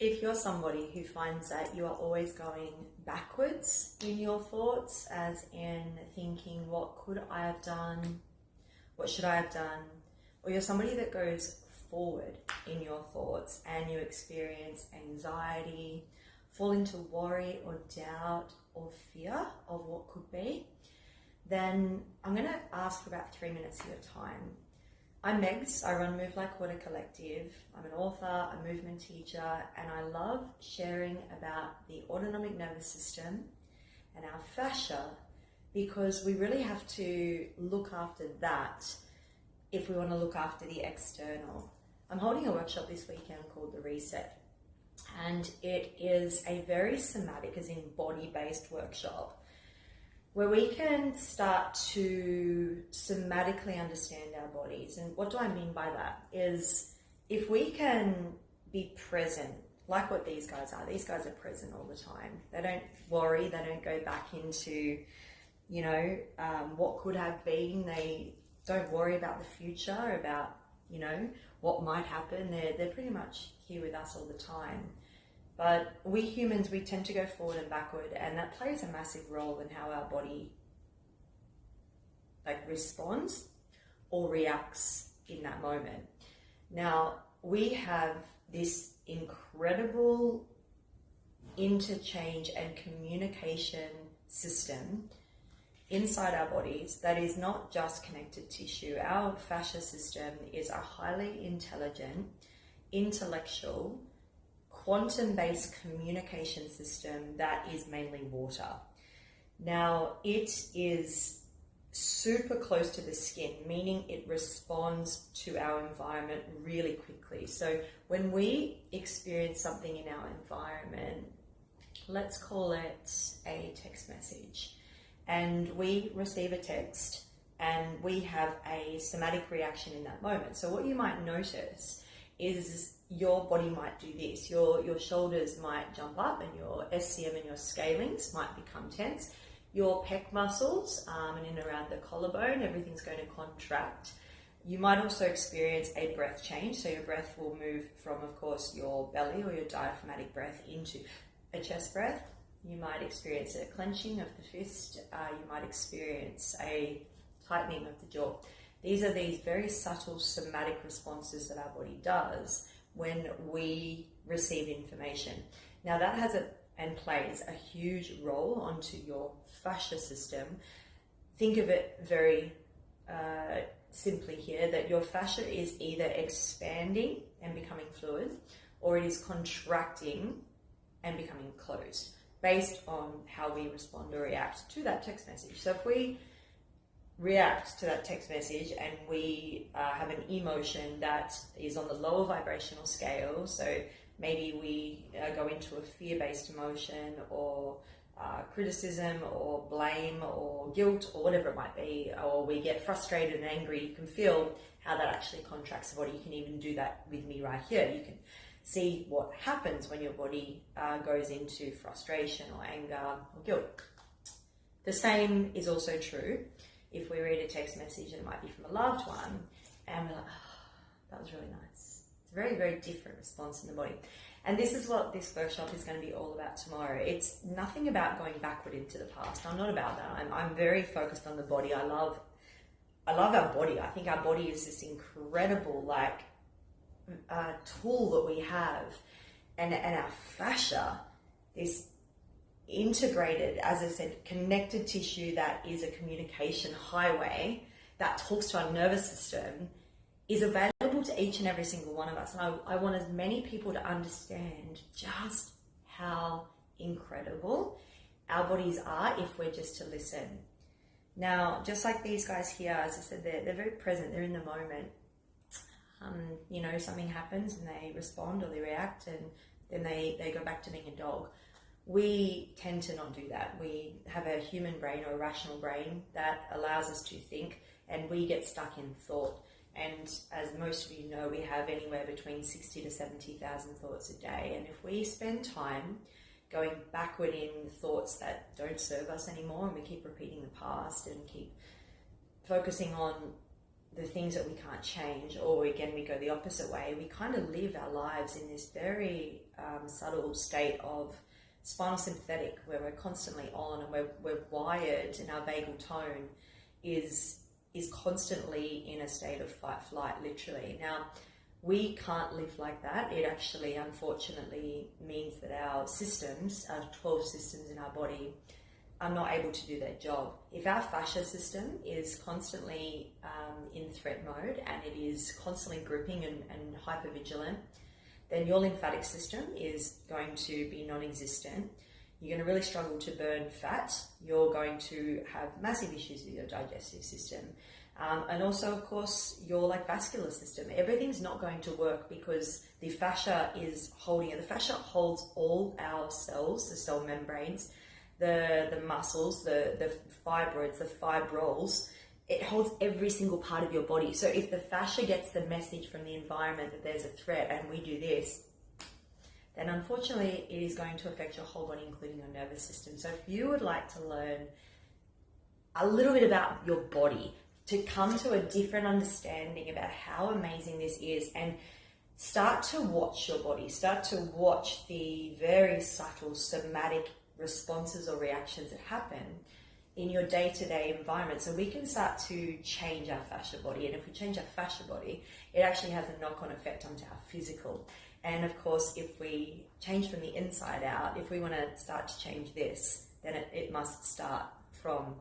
If you're somebody who finds that you are always going backwards in your thoughts, as in thinking, what could I have done? What should I have done? Or you're somebody that goes forward in your thoughts and you experience anxiety, fall into worry or doubt or fear of what could be, then I'm going to ask for about 3 minutes of your time. I'm Megs, I run Move Like Water Collective. I'm an author, a movement teacher, and I love sharing about the autonomic nervous system and our fascia, because we really have to look after that if we want to look after the external. I'm holding a workshop this weekend called The Reset, and it is a very somatic, as in body-based workshop, where we can start to somatically understand our bodies. And what do I mean by that is, if we can be present, like what these guys are present all the time. They don't worry, they don't go back into, what could have been. They don't worry about the future, about, what might happen. They're pretty much here with us all the time. But we humans, we tend to go forward and backward, and that plays a massive role in how our body responds or reacts in that moment. Now, we have this incredible interchange and communication system inside our bodies that is not just connected tissue. Our fascia system is a highly intelligent, intellectual, quantum-based communication system that is mainly water. Now, it is super close to the skin, meaning it responds to our environment really quickly. So when we experience something in our environment, let's call it a text message, and we receive a text and we have a somatic reaction in that moment. So what you might notice is your body might do this. Your shoulders might jump up, and your SCM and your scalings might become tense. Your pec muscles and in around the collarbone, everything's going to contract. You might also experience a breath change. So your breath will move from, of course, your belly or your diaphragmatic breath into a chest breath. You might experience a clenching of the fist. You might experience a tightening of the jaw. These are these very subtle somatic responses that our body does when we receive information. Now, that has and plays a huge role onto your fascia system. Think of it very simply here, that your fascia is either expanding and becoming fluid, or it is contracting and becoming closed, based on how we respond or react to that text message. So if we react to that text message and we have an emotion that is on the lower vibrational scale, so maybe we go into a fear-based emotion, or criticism or blame or guilt or whatever it might be, or we get frustrated and angry, you can feel how that actually contracts the body. You can even do that with me right here. You can see what happens when your body goes into frustration or anger or guilt. The same is also true if we read a text message and it might be from a loved one, and we're like, oh, that was really nice. It's a very, very different response in the body. And this is what this workshop is going to be all about tomorrow. It's nothing about going backward into the past. I'm not about that. I'm very focused on the body. I love our body. I think our body is this incredible tool that we have, and our fascia, this integrated, as I said, connected tissue that is a communication highway that talks to our nervous system, is available to each and every single one of us. And I want as many people to understand just how incredible our bodies are if we're just to listen. Now, just like these guys here, as I said, they're very present, they're in the moment. Something happens and they respond or they react, and then they go back to being a dog. We tend to not do that. We have a human brain, or a rational brain, that allows us to think, and we get stuck in thought. And as most of you know, we have anywhere between 60 to 70,000 thoughts a day. And if we spend time going backward in thoughts that don't serve us anymore, and we keep repeating the past and keep focusing on the things that we can't change, or again, we go the opposite way. We kind of live our lives in this very subtle state of spinal sympathetic, where we're constantly on, and we're wired, and our vagal tone is constantly in a state of fight flight, literally. Now, we can't live like that. It actually, unfortunately, means that our systems, our 12 systems in our body, are not able to do their job. If our fascia system is constantly in threat mode, and it is constantly gripping and hypervigilant, then your lymphatic system is going to be non-existent. You're going to really struggle to burn fat. You're going to have massive issues with your digestive system. And also, of course, your vascular system. Everything's not going to work because the fascia is holding it. The fascia holds all our cells, the cell membranes, the muscles, the fibroids, the fibrils. It holds every single part of your body. So if the fascia gets the message from the environment that there's a threat and we do this, then unfortunately it is going to affect your whole body, including your nervous system. So if you would like to learn a little bit about your body, to come to a different understanding about how amazing this is, and start to watch your body, start to watch the very subtle somatic responses or reactions that happen in your day-to-day environment, so we can start to change our fascia body. And if we change our fascia body, it actually has a knock-on effect onto our physical. And of course, if we change from the inside out, if we want to start to change this, then it must start from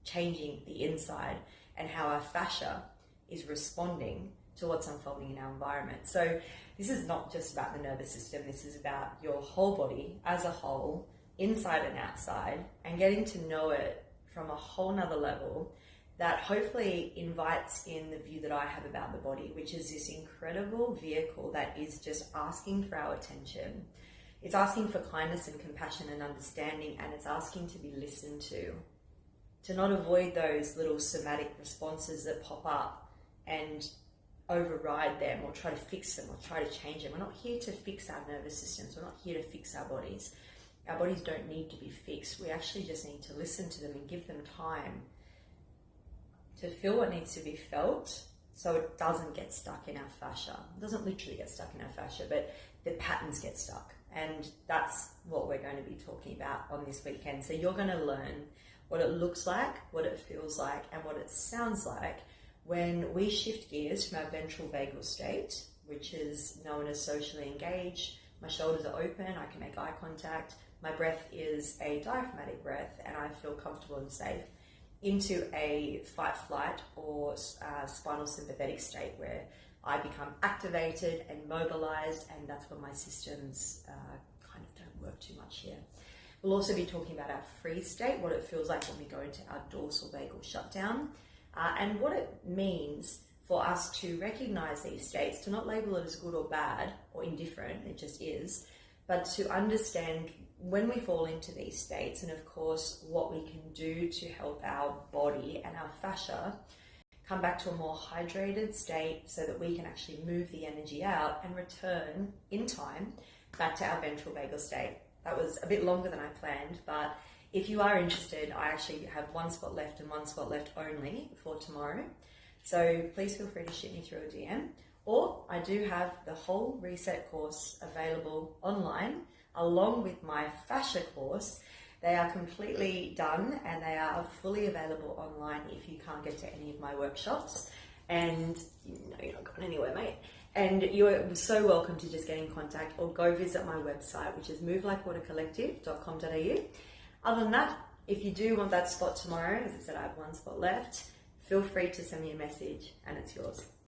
changing the inside and how our fascia is responding to what's unfolding in our environment. So this is not just about the nervous system, this is about your whole body as a whole, inside and outside, and getting to know it from a whole nother level that hopefully invites in the view that I have about the body, which is this incredible vehicle that is just asking for our attention. It's asking for kindness and compassion and understanding, and it's asking to be listened to not avoid those little somatic responses that pop up and override them or try to fix them or try to change them. We're not here to fix our nervous systems. We're not here to fix our bodies. Our bodies don't need to be fixed. We actually just need to listen to them and give them time to feel what needs to be felt, so it doesn't get stuck in our fascia. It doesn't literally get stuck in our fascia, but the patterns get stuck. And that's what we're going to be talking about on this weekend. So you're going to learn what it looks like, what it feels like, and what it sounds like when we shift gears from our ventral vagal state, which is known as socially engaged. My shoulders are open, I can make eye contact, my breath is a diaphragmatic breath, and I feel comfortable and safe, into a fight, flight, or spinal sympathetic state where I become activated and mobilized, and that's when my systems kind of don't work too much here. We'll also be talking about our freeze state, what it feels like when we go into our dorsal vagal shutdown, and what it means for us to recognize these states, to not label it as good or bad or indifferent, it just is, but to understand when we fall into these states, and of course what we can do to help our body and our fascia come back to a more hydrated state so that we can actually move the energy out and return in time back to our ventral vagal state. That was a bit longer than I planned, but if you are interested, I actually have one spot left and one spot left only for tomorrow. So please feel free to shoot me through a DM, or I do have the whole reset course available online along with my fascia course. They are completely done and they are fully available online if you can't get to any of my workshops. And you're not going anywhere, mate. And you're so welcome to just get in contact or go visit my website, which is movelikewatercollective.com.au. Other than that, if you do want that spot tomorrow, as I said, I have one spot left, feel free to send me a message and it's yours.